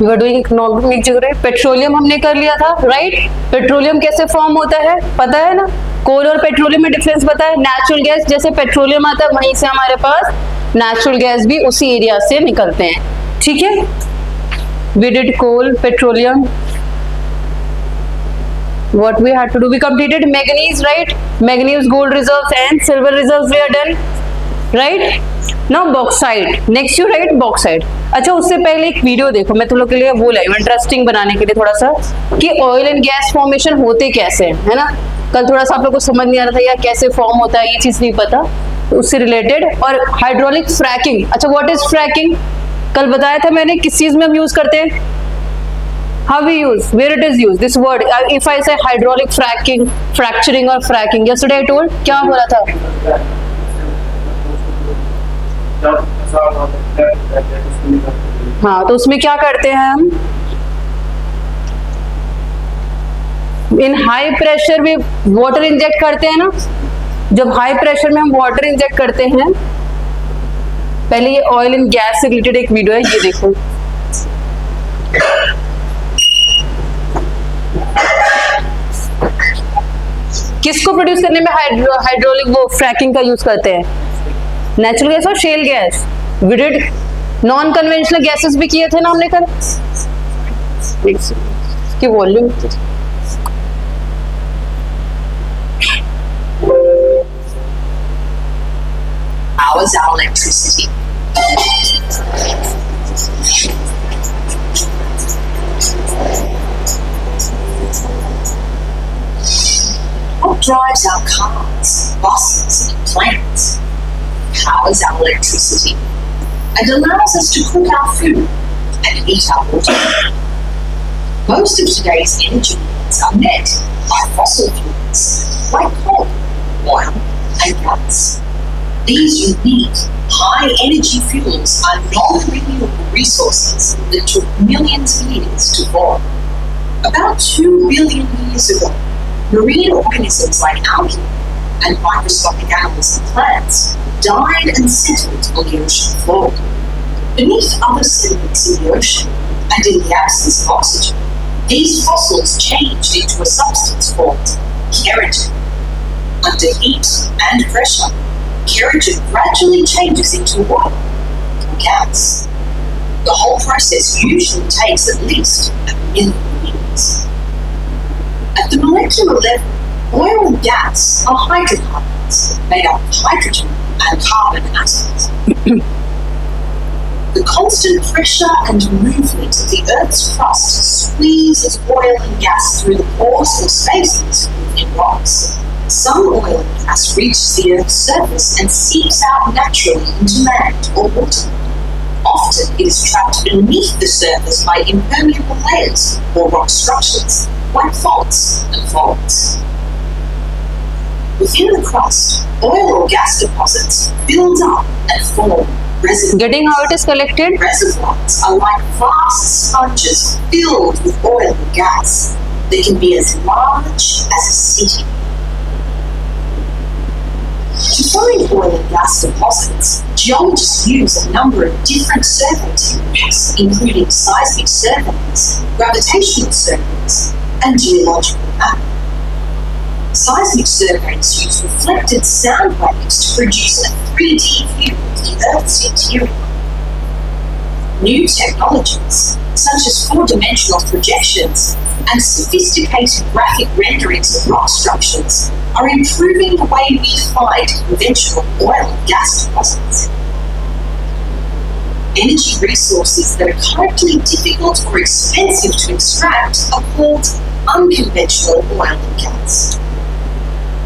We are doing economic geography. Petroleum हमने कर लिया था, राइट। पेट्रोलियम कैसे फॉर्म होता है पता है ना, कोल और पेट्रोलियम में डिफरेंस पता है। नेचुरल गैस जैसे पेट्रोलियम आता है वहीं से हमारे पास नेचुरल गैस भी उसी एरिया से निकलते हैं, ठीक है। We did coal petroleum, what we had to do, we completed manganese, right? Manganese gold reserves and silver reserves we are done, right? Now bauxite, next you write bauxite। अच्छा उससे पहले एक वीडियो देखो, मैं तुम लोग के लिए वो लाई इंटरेस्टिंग बनाने के लिए थोड़ा सा, कि ऑयल एंड गैस फॉर्मेशन होते कैसे है ना। कल थोड़ा सा आप लोग को समझ नहीं आ रहा था यार कैसे फॉर्म होता है, ये चीज नहीं पता, तो उससे रिलेटेड। और हाइड्रोलिक फ्रैकिंग, अच्छा व्हाट इज फ्रैकिंग, कल बताया था मैंने किस चीज में हम यूज करते हैं, how we use, where it is used, this word, if I say hydraulic fracking, fracturing or fracking, yesterday I told, क्या बोला था, हाँ तो उसमें क्या करते हैं हम, इन हाई प्रेशर में वाटर इंजेक्ट करते हैं ना। जब हाई प्रेशर में हम वाटर इंजेक्ट करते हैं, पहले ये ऑयल एंड गैस से रिलेटेड एक वीडियो है, ये देखो। किसको प्रोड्यूस करने में हाइड्रोलिक वो फ्रैकिंग का यूज करते हैं, नेचुरल गैस और shale gas. We did non conventional gases भी किए थे ना हमने कल, की volume powers our electricity. What drives our cars, buses, and planes? Powers our electricity and allows us to cook our food and heat our water. Most of today's energy needs are met by fossil fuels like coal, oil, and gas. These unique, high-energy fuels are non-renewable resources that took millions of years to form. About 2 billion years ago, marine organisms like algae and microscopic animals and plants died and settled on the ocean floor. Beneath other sediments in the ocean, and in the absence of oxygen, these fossils changed into a substance called keratin. Under heat and pressure, keratin gradually changes into oil or gas. The whole process usually takes at least 1 million years. At the molecular level, oil and gas are hydrocarbons made up of hydrogen and carbon atoms. The constant pressure and movement of the Earth's crust squeezes oil and gas through the pores or spaces within rocks. Some oil and gas reaches the Earth's surface and seeps out naturally into land or water. Often it is trapped beneath the surface by impermeable layers or rock structures, like faults and faults. Within the crust, oil or gas deposits build up and form reservoirs. Getting how it is collected? Reservoirs are like vast sponges filled with oil and gas. They can be as large as a city. To find oil and gas deposits, geologists use a number of different survey techniques, including seismic surveys, gravitational surveys, and geological mapping. Seismic surveys use reflected sound waves to produce a 3D view of the Earth's interior. New technologies, such as 4-dimensional projections and sophisticated graphic renderings of rock structures, are improving the way we find conventional oil and gas deposits. Energy resources that are currently difficult or expensive to extract are called unconventional oil and gas.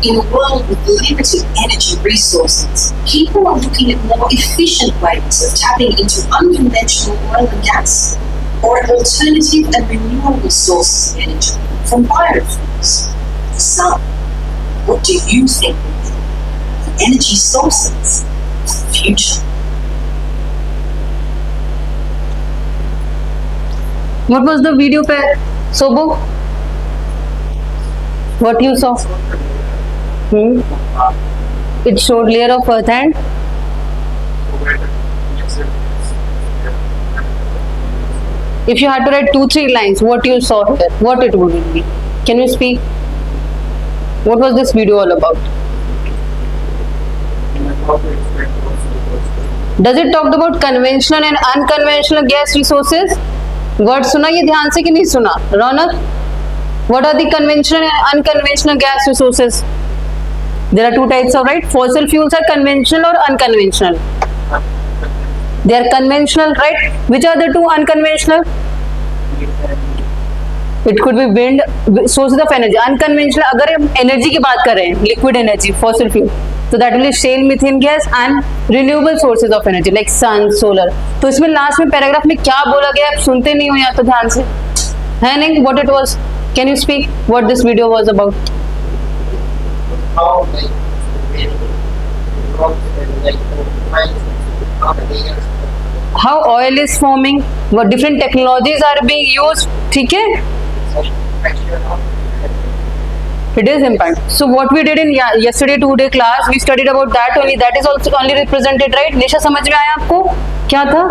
In a world with limited energy resources, people are looking at more efficient ways of tapping into unconventional oil and gas, or at alternative and renewable sources of energy from biofuels, the sun. What do you think will be the energy sources of the future? What was the video pe Sobo? What you saw? It showed layer of earth and If you had to write 2-3 lines, what you saw here, what it would be? Can you speak? What was this video all about? Does it talk about conventional and unconventional gas resources? Word सुना ये ध्यान से कि नहीं सुना? रौनक, what are the conventional and unconventional gas resources? There are two types of, right? Fossil fuels are conventional or unconventional. They are conventional, right? Which are the two unconventional? It could be wind, sources of energy. Unconventional, अगर हम energy की बात कर रहे हैं, liquid energy, fossil fuel, so that will be shale methane gas and renewable sources of energy like sun, solar. तो इसमें last में पैराग्राफ में क्या बोला गया आप सुनते नहीं हो या तो ध्यान से है नहीं? What it was? Can you speak? What this video was about? How oil is forming? What different technologies are being used? ठीक है? It is impact. So what we did in yesterday 2-day class, we studied about that only. That is also only represented, right? निशा समझ में आया आपको? क्या था?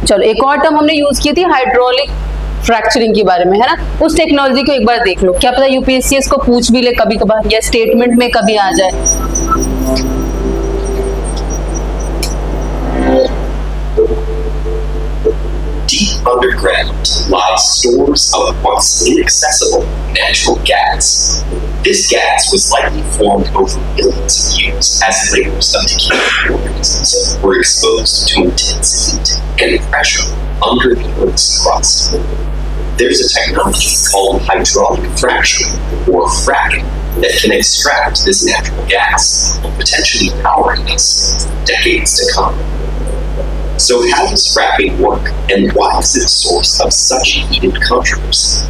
चलो एक और टर्म हमने यूज की थी हाइड्रोलिक फ्रैक्चरिंग के बारे में, है ना? उस टेक्नोलॉजी को एक बार देख लो, क्या पता यूपीएससी इसको पूछ भी ले कभी कभार या स्टेटमेंट में कभी आ जाए. Deep underground lie stores of once inaccessible natural gas. This gas was likely formed over millions of years as layers of decaying organisms were exposed to intense heat and pressure under the Earth's crust. There's a technology called hydraulic fracturing or fracking that can extract this natural gas, potentially powering us for decades to come. So how does fracking work, and why is it a source of such heated controversy?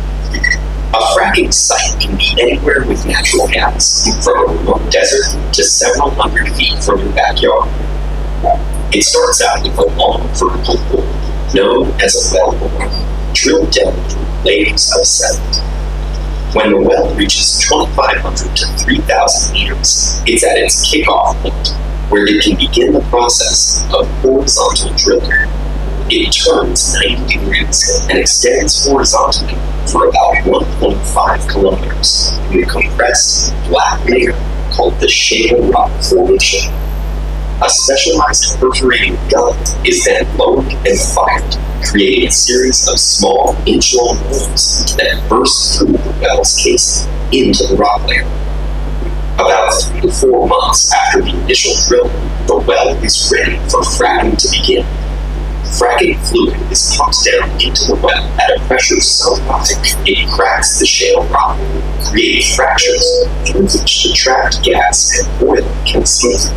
A fracking site can be anywhere with natural gas, from a remote desert to several hundred feet from your backyard. It starts out with a long vertical hole, known as a well bore, drilled down through layers of sediment. When the well reaches 2,500 to 3,000 meters, it's at its kickoff point, where it can begin the process of horizontal drilling. It turns 90 degrees and extends horizontally for about 1.5 kilometers in a compressed black layer called the shale rock formation. A specialized perforating gun is then lowered and fired, creating a series of small inch-long holes that burst through the well's casing into the rock layer. About 3 to 4 months after the initial drill, the well is ready for fracking to begin. Fracking fluid is pumped down into the well at a pressure so high it cracks the shale rock, creating fractures through which the trapped gas and oil can escape.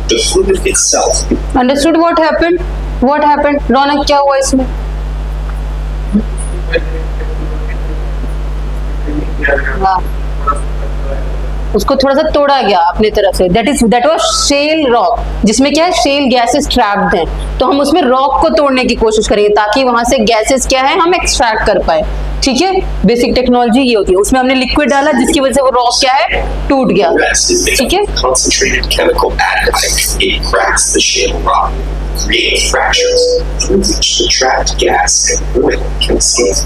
The fluid itself. Understood what happened? What happened? रौनक क्या हुआ इसमें? हाँ. उसको थोड़ा सा तोड़ा गया अपनी तरफ से. दैट वाज शेल रॉक, जिसमें क्या है शेल गैसेस ट्रैप्ड हैं. तो हम उसमें रॉक को तोड़ने की कोशिश करेंगे ताकि वहां से गैसेस क्या है हम एक्सट्रैक्ट कर पाए. ठीक है, बेसिक टेक्नोलॉजी ये होती है. उसमें हमने लिक्विड डाला जिसकी वजह से वो रॉक क्या है टूट गया. ठीक है, concentrated chemical additives. It cracks the shale rock, creating fractures through which the trapped gas and oil can escape.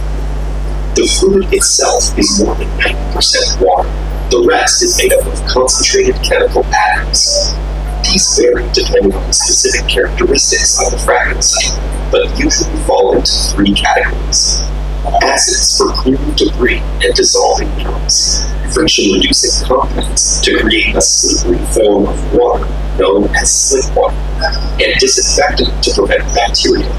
The fluid itself is more than 90% water. The rest is made up of concentrated chemical atoms. These vary depending on the specific characteristics of the fracking site, but usually fall into 3 categories. Acids for clearing debris and dissolving minerals, friction-reducing compounds to create a slippery form of water known as slip water, and disinfectant to prevent bacteria.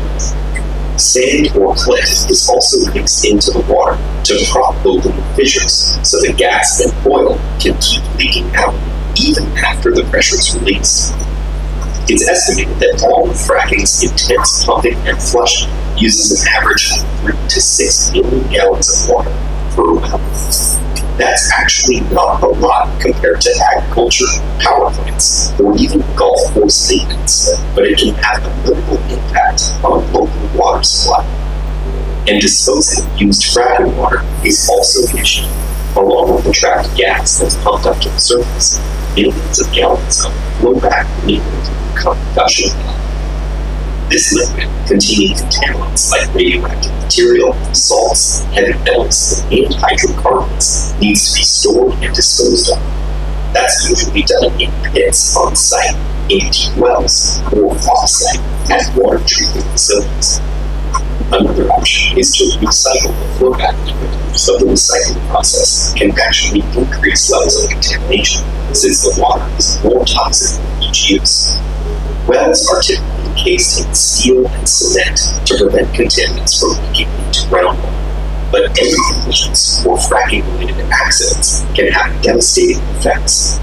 Sand or clay is also mixed into the water to prop open fissures so the gas and oil can keep leaking out even after the pressure is released. It's estimated that all of fracking's intense pumping and flushing uses an average of 3 to 6 million gallons of water per well. That's actually not a lot compared to agriculture, power plants, or even golf course maintenance, but it can have a minimal impact on local water supply. And disposing used fracking water is also an issue, along with the trapped gas that's pumped up to the surface. Millions of gallons of flowback liquid combustion. This liquid, containing contaminants like radioactive material, salts, heavy metals, and hydrocarbons, needs to be stored and disposed of. That's usually done in pits on site, in deep wells, or off-site at water treatment facilities. Another option is to recycle the flow back liquid, but the recycling process can actually increase levels of contamination since the water is more toxic with each use. Wells are typically encased in steel and cement to prevent contaminants from leaking into groundwater. But any collisions or fracking-related accidents can have devastating effects.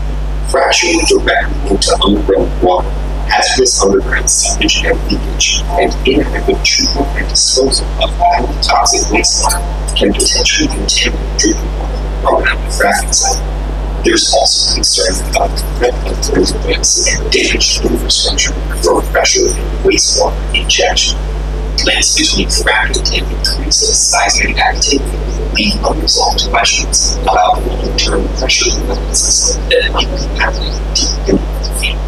Fracturing directly into underground water, hazardous underground seepage and leakage, and inadequate treatment and disposal of highly toxic wastewater can potentially contaminate drinking water around the fracking site. There's also concern about the threat of earthquakes and damaged infrastructure from pressure and wastewater injection. Links between fracking and increased seismic activity leave unresolved questions about the long-term pressure levels that might be happening deep beneath the field.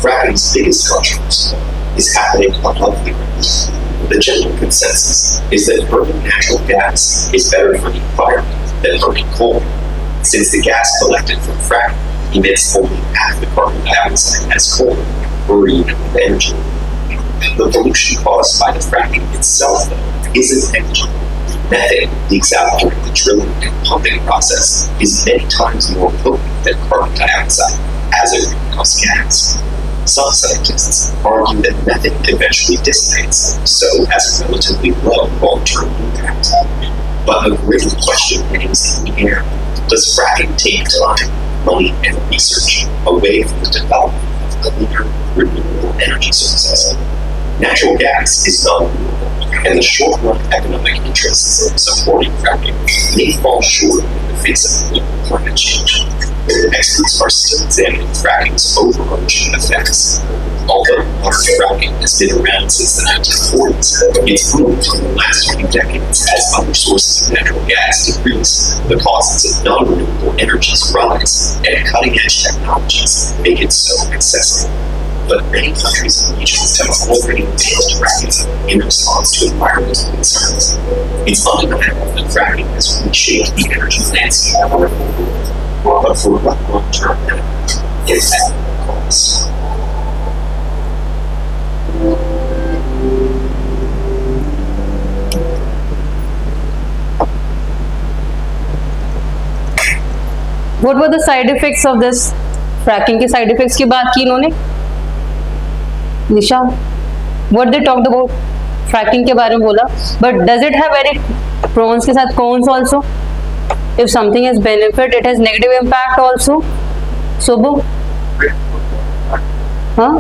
Fracking's biggest controversy is happening above the ground. The general consensus is that burning natural gas is better for the environment than burning coal, since the gas collected from fracking emits only half the carbon dioxide as coal per unit of energy. The pollution caused by the fracking itself, though, isn't energy. Methane leaks out during the drilling and pumping process is many times more potent than carbon dioxide as a greenhouse gas. Some scientists argue that methane eventually dissipates, so has a relatively low long-term impact. But a greater question hangs in the air. Does fracking take time, money, and research away from the development of cleaner, renewable energy sources? Natural gas is non-renewable, and the short-run economic interests of supporting fracking may fall short in the face of global climate change. Experts are still examining fracking's overarching effects. Although modern fracking has been around since the 1940s, it's moved in the last few decades as other sources of natural gas decrease, the costs of non-renewable energies rise, and cutting-edge technologies make it so accessible. But many countries and regions have already banned fracking in response to environmental concerns. It's undeniable that fracking has reshaped the energy landscape around the world, but for what long-term benefit is at the cost? What were the side effects of this? Fracking के side effects की बात की इन्होंने? निशा, what they talked about? Fracking के बारे में बोला, but does it have any pros के साथ cons also? If something has benefit, it has negative impact also. Subbu? Huh?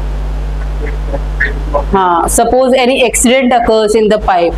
हाँ, suppose any accident occurs in the pipe,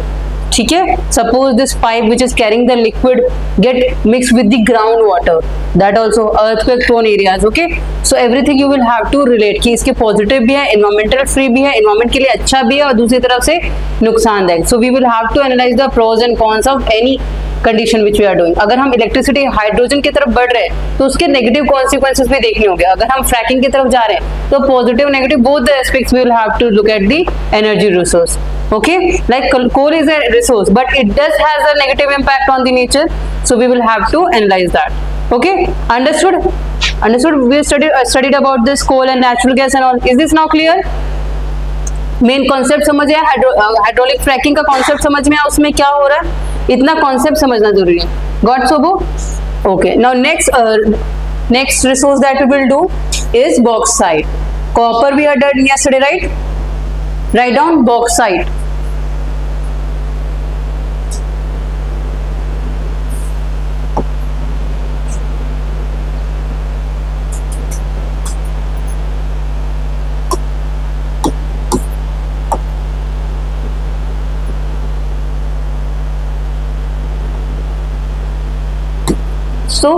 ठीक है? Suppose this pipe which is carrying the liquid get mixed with the groundwater, that also earthquake prone areas, okay? So everything you will have to relate कि इसके positive भी है, environmental free भी है, environment के लिए अच्छा भी है और दूसरी तरफ से नुकसानदायक. So we will have to analyze the pros and cons of any condition which we are doing. अगर हम इलेक्ट्रिसिटी हाइड्रोजन की तरफ बढ़ रहे हैं तो उसके नेगेटिव कॉन्सिक्वेंसेस भी देखने होंगे. अगर हम फ्रैकिंग की तरफ जा रहे हैं तो positive negative both the aspects we will have to look at the energy resource. Okay, like coal is a resource but it does has a negative impact on the nature, so we will have to analyse that. Okay, understood we studied about this coal and natural gas and all. Is this now clear? Main concept समझ आया, hydraulic fracking का concept समझ में आया, उसमें क्या हो रहा है इतना कॉन्सेप्ट समझना जरूरी है. गॉट सोबो? Okay, now next resource that we will do is bauxite. Copper we had done yesterday, right? Right down bauxite. So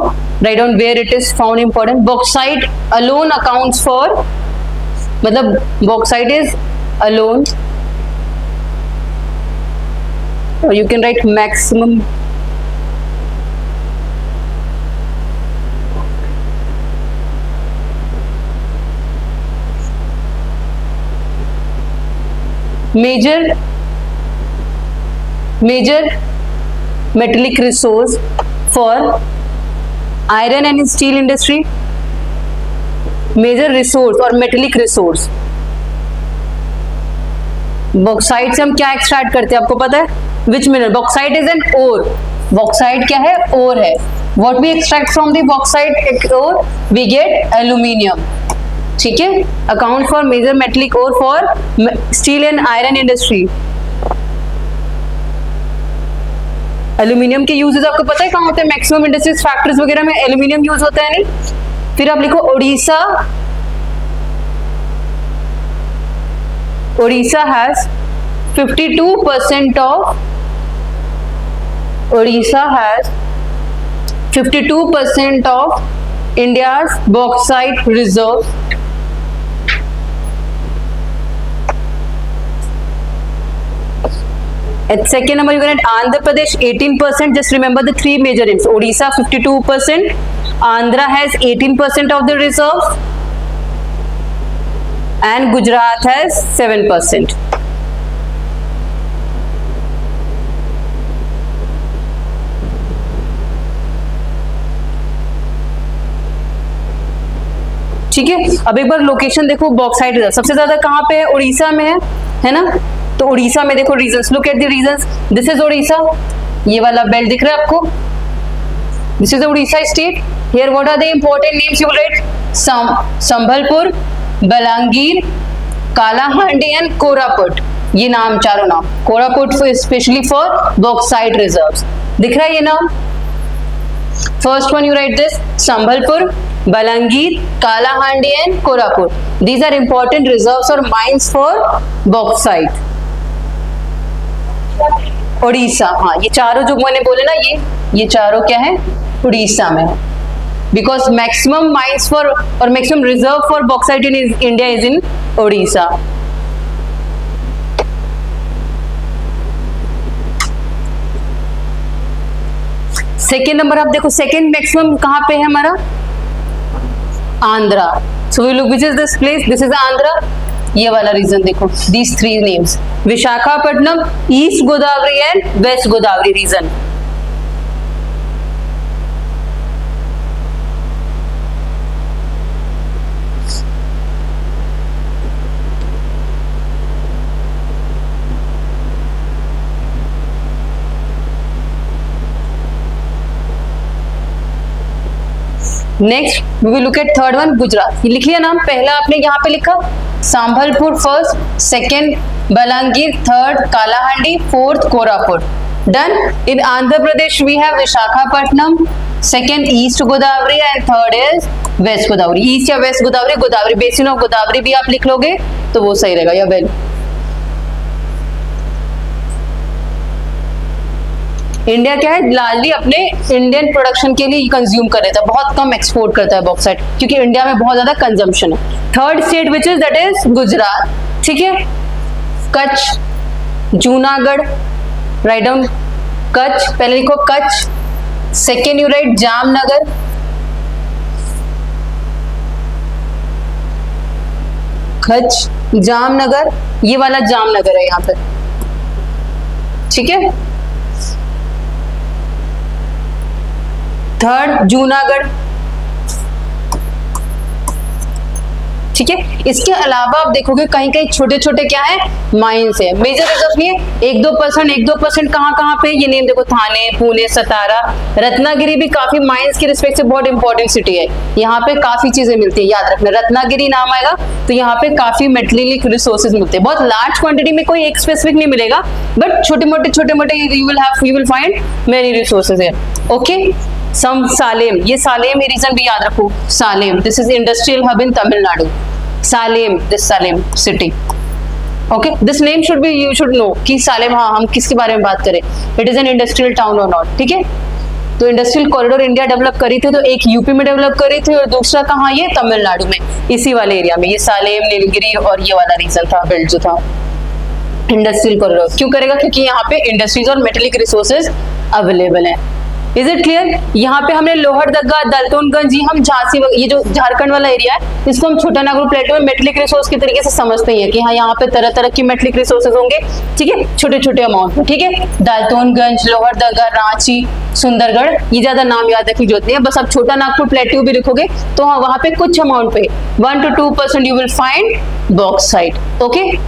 write down where it is found important. Bauxite alone accounts for, मतलब bauxite is alone, or you can write maximum. Major metallic resource for iron and steel industry. Major resource और metallic resource, bauxite से हम क्या extract करते हैं आपको पता है? Which mineral? Bauxite is an ore. Bauxite क्या है? ओर है। What we extract from the bauxite ore? We get aluminium. ठीक है, account for major metallic ore for steel and iron industry. Aluminium के यूजेस आपको पता है कहाँ होते हैं? मैक्सिमम इंडस्ट्रीज फैक्ट्रीज वगैरह में एल्यूमिनियम यूज होता है। नहीं, फिर आप लिखो Odisha. Odisha has 52% of 52% of India's bauxite reserve. At second number you get Andhra Pradesh 18%. Just remember the three major names. Odisha 52%, Andhra has 18% of the reserve, and Gujarat has 7%. ठीक है, अब एक बार लोकेशन देखो बॉक्साइट रिजर्व सबसे ज्यादा कहाँ पे है? उड़ीसा में है ना? तो उड़ीसा में देखो regions, look at the regions. This is Orissa, ये वाला बेल्ट दिख रहा है आपको? This is the Orissa state. Here what are the important names you write? Sambalpur, Balangir, Kalahandi and Koraput. ये नाम, चारों नाम। Koraput specially for bauxite reserves. दिख रहा है ये नाम? First one you write this, Sambalpur, Balangir, Kalahandi and Koraput. These are important reserves or mines for bauxite. Orissa, हाँ ये चारों जो मैंने बोले ना, ये चारों क्या है? उड़ीसा में। Because maximum mines for or maximum reserve for bauxite in India is in Odisha. Second number आप देखो, सेकेंड मैक्सिमम कहाँ पे है हमारा? Andhra. So we look which is this place? This is Andhra. ये वाला रीजन देखो, these three names, Visakhapatnam, East Godavari and West Godavari region. Next we will look at third one, Gujarat. ये लिख लिया नाम, पहला आपने यहाँ पे लिखा Sambalpur first, second Balangir, third Kalahandi, fourth Koraput. Done. In Andhra Pradesh we have Visakhapatnam, second east Godavari and third is west Godavari. East या west Godavari, Godavari basin of Godavari भी आप लिख लोगे तो वो सही रहेगा। या वेल, इंडिया क्या है, लार्जली अपने इंडियन प्रोडक्शन के लिए कंज्यूम कर रहा था, बहुत कम एक्सपोर्ट करता है बॉक्साइट, क्योंकि इंडिया में बहुत ज्यादा कंजम्पशन है। Third state which is that is Gujarat. ठीक है, कच्छ, जूनागढ़, राइट डाउन कच्छ, पहले लिखो Kutch, second you right Jamnagar, Kutch, Jamnagar, ये वाला जामनगर है यहाँ पे। ठीक है, थर्ड जूनागढ़। ठीक है, इसके अलावा आप देखोगे कहीं कहीं छोटे छोटे क्या है, माइंस है। मेजर रिजर्व नहीं है, 1-2% कहाँ पे? ये नेम देखो, थाने, पुणे, सतारा, रत्नागिरी भी काफी माइंस के रिस्पेक्ट से बहुत इंपॉर्टेंट सिटी है। यहाँ पे काफी चीजें मिलती है, याद रखना, रत्नागिरी नाम आएगा तो यहाँ पे काफी मेटलिक रिसोर्सेज मिलते हैं। बहुत लार्ज क्वांटिटी में कोई एक स्पेसिफिक नहीं मिलेगा, बट छोटे मोटे you will find many resources है। ओके, सम सालेम, ये सालेम रीजन भी याद रखो, Salem, this is industrial hub in Tamil Nadu. Salem, this Salem city. Okay, this name should be, you should know कि सालेम, हाँ हम किसके बारे में बात करें, it is an industrial town और नॉट। ठीक है, तो इंडस्ट्रियल कॉरिडोर इंडिया डेवलप करी थी, तो एक यूपी में डेवलप करी थी और दूसरा कहाँ, ये तमिलनाडु में, इसी वाले एरिया में। ये सालेम, नीलगिरी और ये वाला रीजन था, बेल्ट जो था इंडस्ट्रियल कॉरिडोर। क्यों करेगा? क्योंकि यहाँ पे इंडस्ट्रीज और मेटेलिक रिसोर्सेज अवेलेबल है। Is it clear? यहाँ पे हमने लोहरदगा, दलतोनगंज, ये हम झांसी, ये जो झारखंड वाला एरिया है, इसको हम छोटा नागपुर प्लेटो में मेटलिक रिसोर्स के तरीके से समझते हैं कि हाँ यहाँ पे तरह तरह की मेटलिक रिसोर्सेज होंगे, ठीक है, छोटे छोटे अमाउंट में, ठीक है। दलतोनगंज, लोहरदगा, रांची, सुंदरगढ़, ये ज्यादा नाम याद रखने की जरूरत नहीं है, बस आप छोटा नागपुर प्लेटो भी लिखोगे तो हाँ वहाँ पे कुछ अमाउंट पे 1 to 2% you will find bauxite. Okay.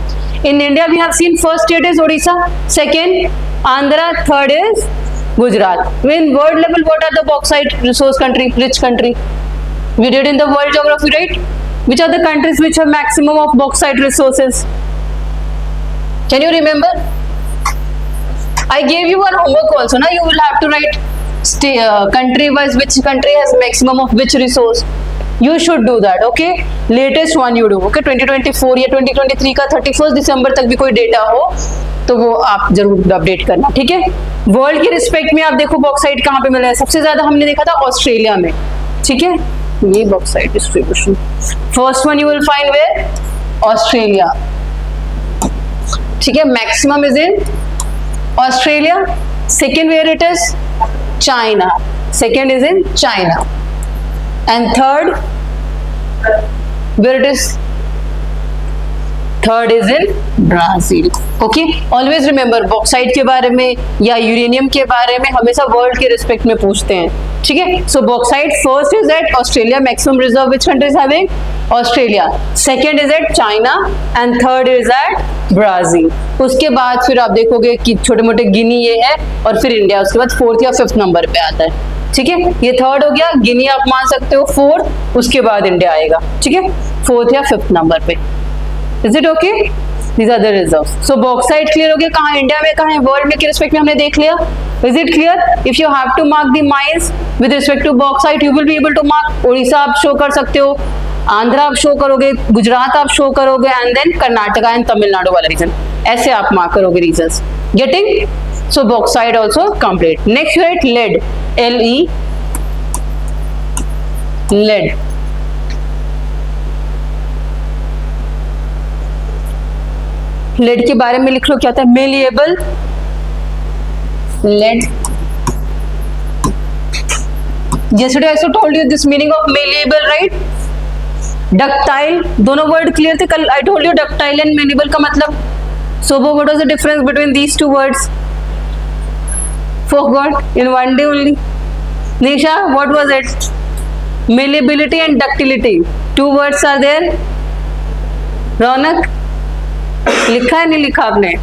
In India we have seen first state is Odisha, second Andhra, third is Gujarat. In world level, what are the bauxite resource country, rich country? We did in the world geography, right? Which are the countries which have maximum of bauxite resources? Can you remember? I gave you one homework also. Now you will have to write country wise which country has maximum of which resource. You should do that, okay? Latest one you do, okay? 2024 या 2023 का 31 दिसंबर तक भी कोई data हो तो वो आप जरूर अपडेट करना, ठीक है। वर्ल्ड के रिस्पेक्ट में आप देखो बॉक्साइट कहाँ पे मिला है, सबसे ज्यादा हमने देखा था ऑस्ट्रेलिया में, ठीक है। ये bauxite distribution first one you will find where, Australia, ठीक है। Maximum is in Australia, second where it is China, second is in China, and third where it is, third is in Brazil. Okay, always remember bauxite के बारे में या uranium के बारे में हमेशा वर्ल्ड के रिस्पेक्ट में पूछते हैं, ठीक है। So bauxite first is at Australia, maximum reserve which country is having, Australia, second is at China and third is at Brazil. उसके बाद फिर आप देखोगे कि छोटे मोटे गिनी ये है और फिर इंडिया, उसके बाद फोर्थ या फिफ्थ नंबर पे आता है, ठीक है। ये थर्ड हो गया, गिनी आप मान सकते हो फोर्थ, उसके बाद इंडिया आएगा, ठीक है, फोर्थ या फिफ्थ नंबर पे। Is it okay? These are the reserves. So bauxite clear हो गया, कहाँ इंडिया में, कहाँ है वर्ल्ड में के रिस्पेक्ट में हमने देख लिया। Is it clear? If you have to mark the mines with respect to bauxite you will be able to mark. Orissa आप शो कर सकते हो, आंध्रा आप शो करोगे, गुजरात आप शो करोगे and then Karnataka and Tamil Nadu वाला रीजन, ऐसे आप मार्क करोगे regions. Getting? So bauxite also complete. Next you write lead, L-E, lead. Lead के बारे में लिख लो, क्या होता है malleable, lead. Yesterday I also told you this meaning of malleable, right? Ductile, दोनों वर्ड क्लियर थे कल। I told you ductile and malleable का मतलब। So what was the difference between these two words? Forgot in one day only. Nisha, what was it? Malleability and ductility. Two words are there. रौनक, लिखा है नहीं लिखा आपने?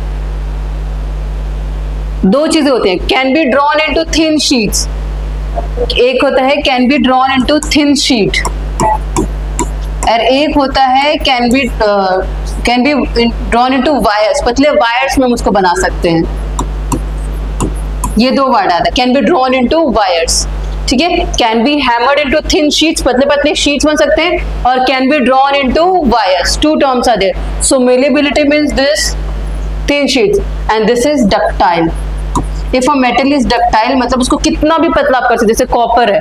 दो चीजें होती हैं, can be drawn into thin sheets, एक होता है can be drawn into thin sheet और एक होता है can be drawn into wires, पतले वायर्स में हम उसको बना सकते हैं। ये दो वर्ड आता है, can be drawn into wires, ठीक है। Can be hammered into thin sheets, पतले पतले शीट्स बन सकते हैं, और can be drawn into wires, two terms are there. So malleability means this thin sheets and this is ductile. If a metal is ductile मतलब उसको कितना भी पतला आप कर सकते, जैसे कॉपर है,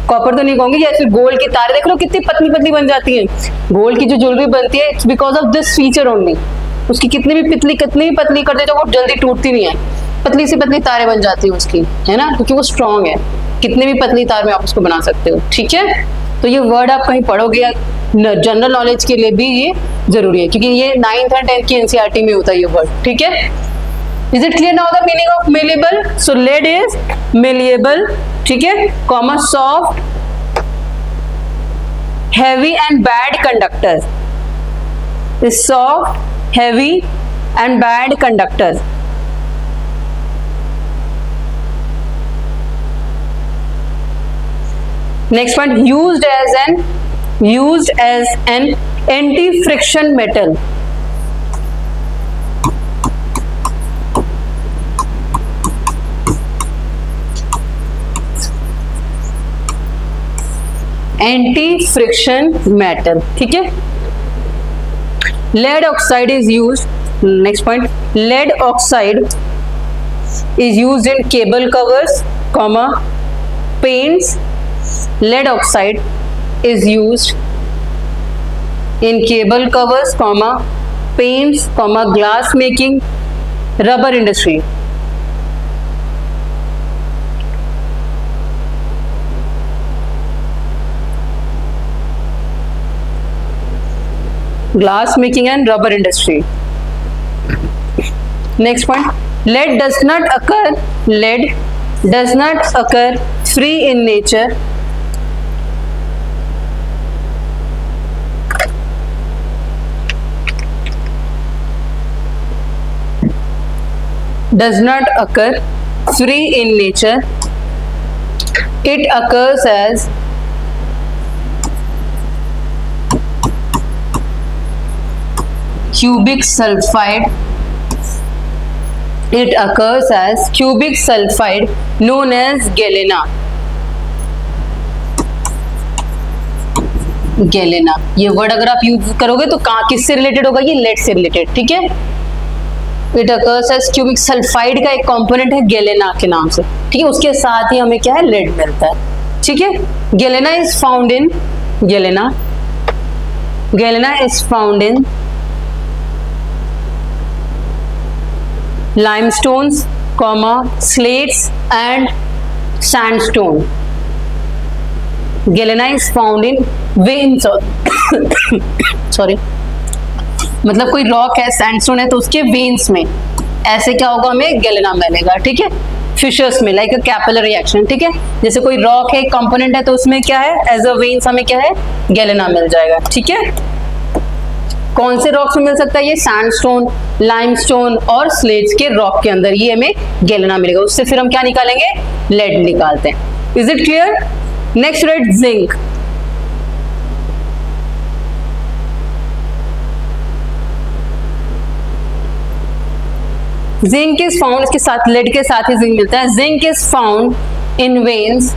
कॉपर तो नहीं कहूंगी, जैसे गोल्ड की तारे देख लो कितनी पतली पतली बन जाती है, गोल्ड की जो ज्वेलरी बनती है it's because of this feature only. उसकी कितनी भी पतली कर दे तो वो जल्दी टूटती नहीं है, पतली सी पतली तारे बन जाती है उसकी, है ना, क्योंकि वो स्ट्रॉन्ग है। कितने भी पतली तार में आप उसको बना सकते हो, ठीक है। तो ये वर्ड आप कहीं पढ़ोगे, जनरल नॉलेज के लिए भी ये जरूरी है, क्योंकि ये 9th और 10th की एनसीईआरटी में होता है ये वर्ड, ठीक है। Is it clear now the meaning of malleable? So lead is malleable, ठीक है, comma soft, heavy and bad conductor, is soft, heavy and bad conductor. Next one, used as an anti-friction metal. Anti-friction metal, ठीक है। Lead oxide is used. Next point, lead oxide is used in cable covers, comma, paints. Lead oxide is used in cable covers, comma, paints, comma, glass making, rubber industry. glass making and rubber industry. Next point, lead does not occur free in nature. Does not occur free in nature. It occurs as cubic sulfide. It occurs as cubic sulfide known as galena. Galena, ये word अगर आप use करोगे तो कहाँ किससे related होगा, ये lead से रिलेटेड, ठीक है। It occurs as cubic sulphide का एक कंपोनेंट है गैलेना के नाम से, ठीक है। उसके साथ ही हमें क्या है, लेड मिलता है, ठीक है। Galena is found in limestones, slates and sandstone. Galena is found in veins sorry, मतलब कोई रॉक है, सैंडस्टोन है, तो उसके वेन्स में ऐसे क्या होगा, हमें गैलेना मिलेगा, ठीक है। फिशर्स में लाइक अ कैपिलरी रिएक्शन, ठीक है। जैसे कोई रॉक है, कंपोनेंट है, तो उसमें क्या है, एज अ वेन्स हमें क्या है, गैलेना मिल जाएगा, ठीक है। कौन से रॉक्स में मिल सकता है, ये सैंडस्टोन, लाइमस्टोन और स्लेट्स के रॉक के अंदर ये हमें गैलेना मिलेगा। उससे फिर हम क्या निकालेंगे, लेड निकालते हैं। Is it clear? Next right, zinc. Zinc is found, इसके साथ लेड के साथ ही जिंक मिलता है। Zinc is found in veins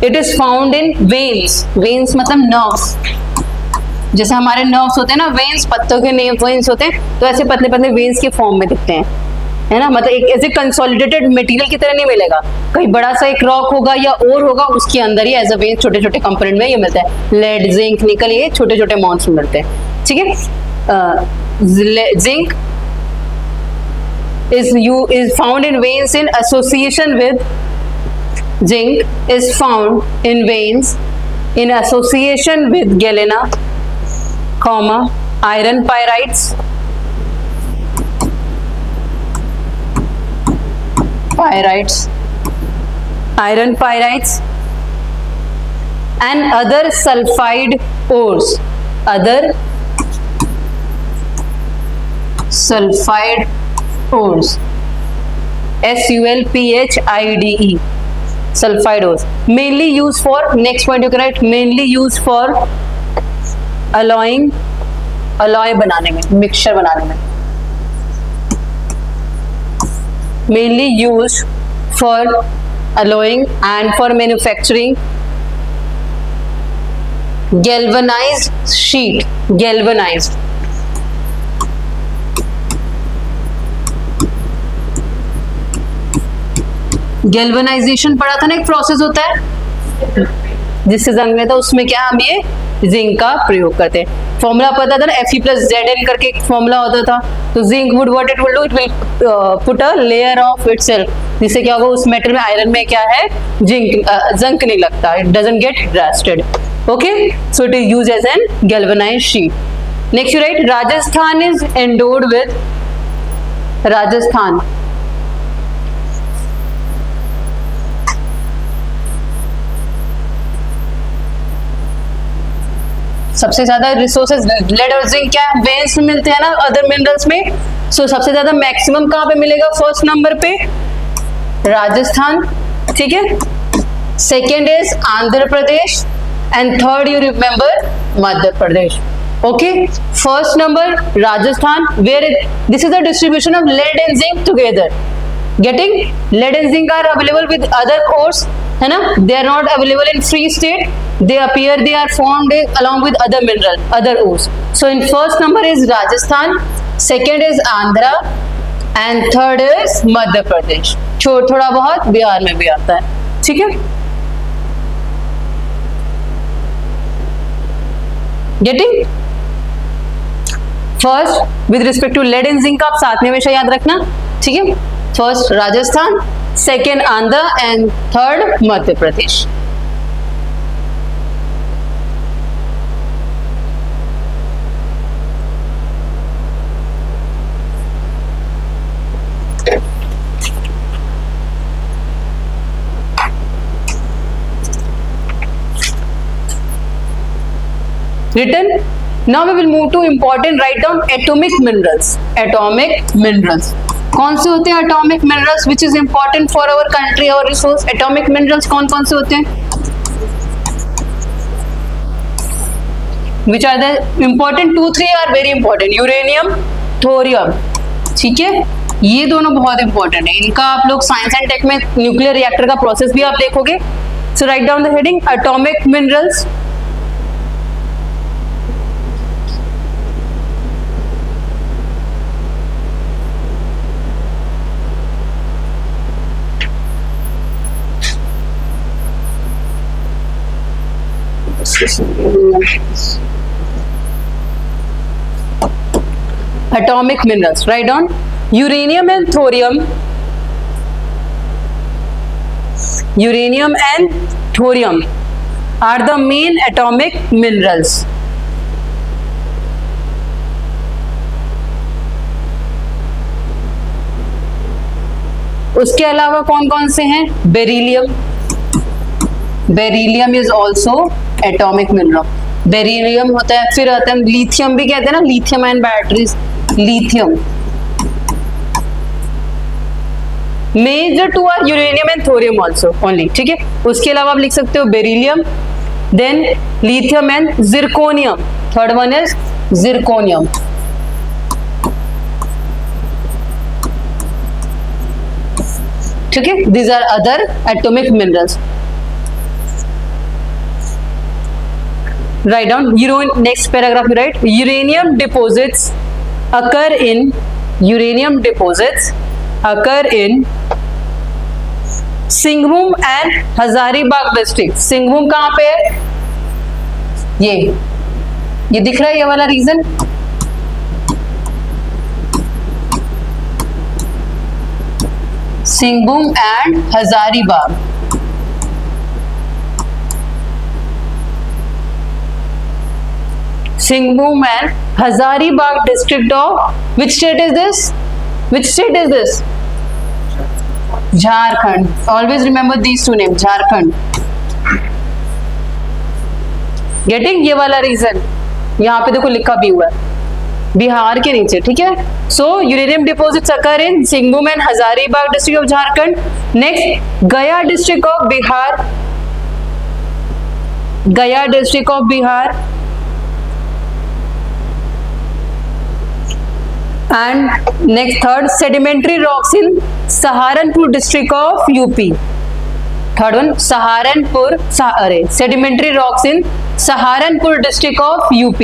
it is found in veins. Veins मतलब नर्व्स, जैसे हमारे नर्व्स होते हैं ना, वेन्स पत्तों के वेन्स होते हैं, तो ऐसे पतले पतले वेन्स के फॉर्म में दिखते हैं, है ना। मतलब एक ऐसे कंसोलिडेटेड मटेरियल की तरह नहीं मिलेगा, कहीं बड़ा सा एक रॉक होगा या और होगा, उसके अंदर ही एज अ वेन छोटे छोटे कंपोनेंट में ये मिलता है। लेड, जिंक, निकल, ये छोटे छोटे अमाउंट्स में मिलते हैं, ठीक है। Zinc is found in veins in association with galena, iron pyrites, and other sulfide ores. SULPHIDE, sulfide ores, mainly used for, next point you can write, mainly used for alloy बनाने में, mixture बनाने में, mainly used for alloying and for manufacturing galvanized sheet. Galvanisation पढ़ा था ना, एक process होता है जिससे जंग में था, उसमें क्या हम ये जिंक का प्रयोग करते हैं। फॉर्मूला पता था ना, Fe+Zn करके एक फॉर्मूला होता था। तो zinc would what it will do, it will put a layer of itself, जिससे क्या होगा, उस मेटल में, आयरन में क्या है, जंक नहीं लगता, it doesn't get rusted, okay. So it is used as an galvanized sheet. Next you write, Rajasthan is endowed with, Rajasthan सबसे ज्यादा रिसोर्सेज लेड और जिंक क्या है, वेन्स में मिलते हैं ना, अदर मिनरल्स में। सो सबसे ज्यादा मैक्सिमम कहाँ पे मिलेगा, फर्स्ट नंबर पे राजस्थान, ठीक है। Second is Andhra Pradesh and third you remember Madhya Pradesh, okay. First number Rajasthan, where this is the distribution of lead and zinc together, getting lead and zinc are available with other ores, है ना, they are not available in free state, they are formed along with other mineral, other ores. So in first number is Rajasthan, second is Andhra and third is Madhya Pradesh. थोड़ा बहुत बिहार में भी आता है, ठीक है। Getting first with respect to lead and zinc आप साथ में हमेशा याद रखना, ठीक है। First Rajasthan, second Andhra and third Madhya Pradesh, written. Now we will move to important, write down atomic minerals. Atomic minerals कौन से होते हैं? Atomic minerals which is important for our country, our resource. Atomic minerals कौन कौन से होते हैं? Which are the important? 2-3 are very important. Uranium, thorium. ठीक है, ये दोनों बहुत इंपॉर्टेंट है. इनका आप लोग साइंस एंड टेक में न्यूक्लियर रिएक्टर का प्रोसेस भी आप देखोगे. So write down the heading atomic minerals. Atomic minerals. Write down uranium and thorium. Uranium and thorium are the main atomic minerals. उसके अलावा कौन कौन से हैं? Beryllium. Beryllium is also atomic mineral. Beryllium होता है. फिर आता है लिथियम भी कहते हैं ना, lithium ion batteries. Lithium. Major two are uranium and thorium also only. ठीक है, उसके अलावा आप लिख सकते हो beryllium, then lithium and zirconium. Third one is zirconium. ठीक है, these are other atomic minerals. Write down next paragraph. You write uranium deposits occur in Singhbum and Hazaribagh district. Singhbum कहाँ पे है? ये दिख रहा है, ये वाला reason. Singhbum and Hazaribagh. Singhbum and Hazaribagh district of which state is this? Jharkhand. Always remember these two names. Jharkhand. Getting? ये वाला रीजन यहाँ पे देखो लिखा भी हुआ है बिहार के नीचे. ठीक है, so uranium deposits occur in Singhbhum and Hazaribagh district of Jharkhand. Next Gaya district of Bihar. Gaya district of Bihar. And next third sedimentary rocks in Saharanpur district of UP. Third one sedimentary rocks in Saharanpur district of UP.